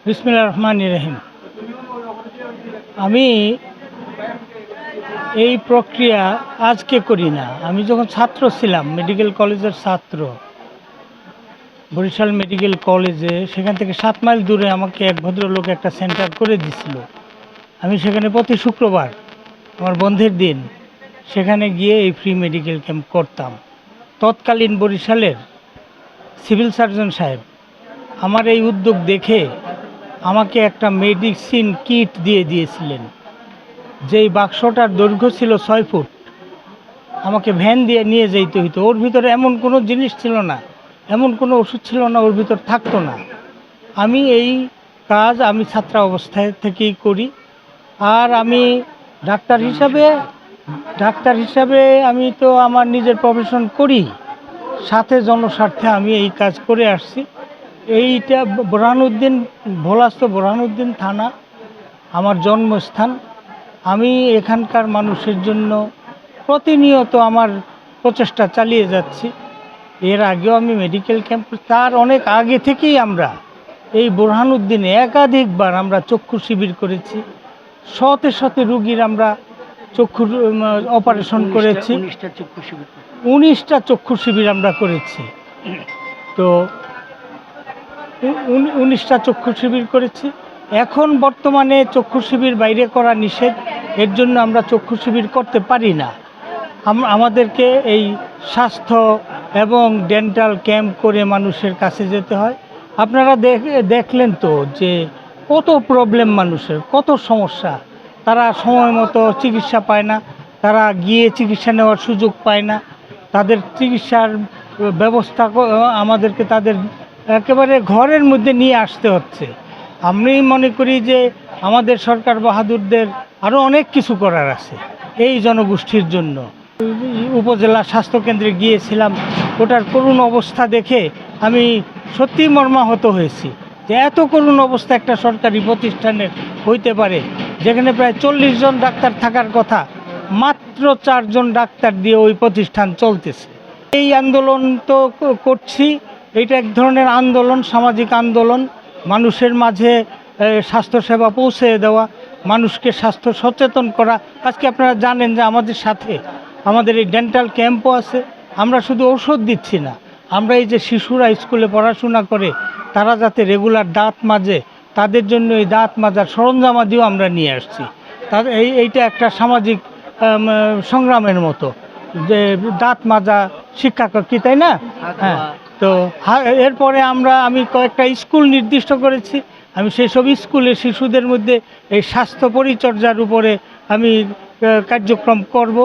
বিসমিল্লাহির রহমানির রহিম। আমি এই প্রক্রিয়া আজকে করি না। আমি যখন ছাত্র ছিলাম, মেডিকেল কলেজের ছাত্র, বরিশাল মেডিকেল কলেজে, সেখান থেকে 7 মাইল দূরে আমাকে এক ভদ্রলোক একটা সেন্টার করে দিছিল। আমি সেখানে প্রতি শুক্রবার আমার বন্ধের দিন সেখানে গিয়ে এই ফ্রি মেডিকেল ক্যাম্প করতাম। তৎকালীন বরিশালের সিভিল সার্জন সাহেব আমার এই উদ্যোগ দেখে আমাকে একটা মেডিসিন কিট দিয়ে দিয়েছিলেন। যেই বাক্সটার দৈর্ঘ্য ছিল 6 ফুট, আমাকে ভ্যান দিয়ে নিয়ে যেতে হইতো। ওর ভিতরে এমন কোনো জিনিস ছিল না, এমন কোনো ওষুধ ছিল না ওর ভিতর থাকতো না। আমি এই কাজ আমি ছাত্র অবস্থায় থেকেই করি। আর আমি ডাক্তার হিসাবে আমি তো আমার নিজের প্রফেশন করি, সাথে জনস্বার্থে আমি এই কাজ করে আসছি। এইটা বোরহানউদ্দিন, ভোলাস্ত বোরহানউদ্দিন থানা আমার জন্মস্থান। আমি এখানকার মানুষের জন্য প্রতিনিয়ত আমার প্রচেষ্টা চালিয়ে যাচ্ছি। এর আগেও আমি মেডিকেল ক্যাম্প, তার অনেক আগে থেকেই আমরা এই বোরহানউদ্দিনে একাধিকবার আমরা চক্ষু শিবির করেছি। শতে রুগীর আমরা চক্ষুর অপারেশন করেছি। 19টা চক্ষু শিবির আমরা করেছি। তো 19টা চক্ষু শিবির করেছি। এখন বর্তমানে চক্ষু শিবির বাইরে করা নিষেধ, এর জন্য আমরা চক্ষু শিবির করতে পারি না। আমাদেরকে এই স্বাস্থ্য এবং ডেন্টাল ক্যাম্প করে মানুষের কাছে যেতে হয়। আপনারা দেখলেন তো যে কত প্রবলেম মানুষের, কত সমস্যা। তারা সময় মতো চিকিৎসা পায় না, তারা গিয়ে চিকিৎসা নেওয়ার সুযোগ পায় না। তাদের চিকিৎসার ব্যবস্থা আমাদেরকে তাদের একেবারে ঘরের মধ্যে নিয়ে আসতে হচ্ছে। আমি মনে করি যে আমাদের সরকার বাহাদুরদের আরও অনেক কিছু করার আছে এই জনগোষ্ঠীর জন্য। উপজেলা স্বাস্থ্যকেন্দ্রে গিয়েছিলাম, ওটার করুণ অবস্থা দেখে আমি সত্যি মর্মাহত হয়েছি যে এত করুণ অবস্থা একটা সরকারি প্রতিষ্ঠানের হইতে পারে, যেখানে প্রায় 40 জন ডাক্তার থাকার কথা, মাত্র 4 জন ডাক্তার দিয়ে ওই প্রতিষ্ঠান চলতেছে। এই আন্দোলন তো করছি, এটা এক ধরনের আন্দোলন, সামাজিক আন্দোলন। মানুষের মাঝে স্বাস্থ্যসেবা পৌঁছে দেওয়া, মানুষকে স্বাস্থ্য সচেতন করা। আজকে আপনারা জানেন যে আমাদের সাথে আমাদের এই ডেন্টাল ক্যাম্পও আছে। আমরা শুধু ঔষধ দিচ্ছি না, আমরা এই যে শিশুরা স্কুলে পড়াশোনা করে তারা যাতে রেগুলার দাঁত মাজে, তাদের জন্য এই দাঁত মাজার সরঞ্জামাদিও আমরা নিয়ে আসছি। তাদের এইটা একটা সামাজিক সংগ্রামের মতো, যে দাঁত মাজা শিক্ষা কি, তাই না? হ্যাঁ। তো এরপরে আমি কয়েকটা স্কুল নির্দিষ্ট করেছি। আমি সেই সব স্কুলে শিশুদের মধ্যে এই স্বাস্থ্য পরিচর্যার উপরে আমি কার্যক্রম করব।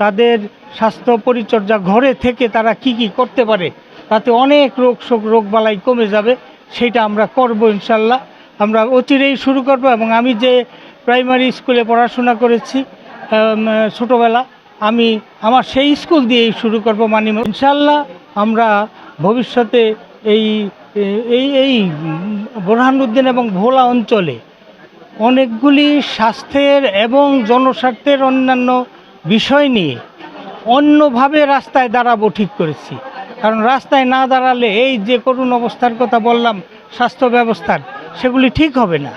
তাদের স্বাস্থ্য পরিচর্যা ঘরে থেকে তারা কি করতে পারে, তাতে অনেক রোগবালাই কমে যাবে। সেটা আমরা করব ইনশাল্লাহ। আমরা অচিরেই শুরু করব। এবং আমি যে প্রাইমারি স্কুলে পড়াশোনা করেছি ছোটোবেলা, আমি আমার সেই স্কুল দিয়েই শুরু করব ইনশাল্লাহ। আমরা ভবিষ্যতে এই বোরহানউদ্দিন এবং ভোলা অঞ্চলে অনেকগুলি স্বাস্থ্যের এবং জনস্বার্থের অন্যান্য বিষয় নিয়ে অন্যভাবে রাস্তায় দাঁড়াবো ঠিক করেছি। কারণ রাস্তায় না দাঁড়ালে এই যে করুণ অবস্থার কথা বললাম স্বাস্থ্য ব্যবস্থার, সেগুলি ঠিক হবে না।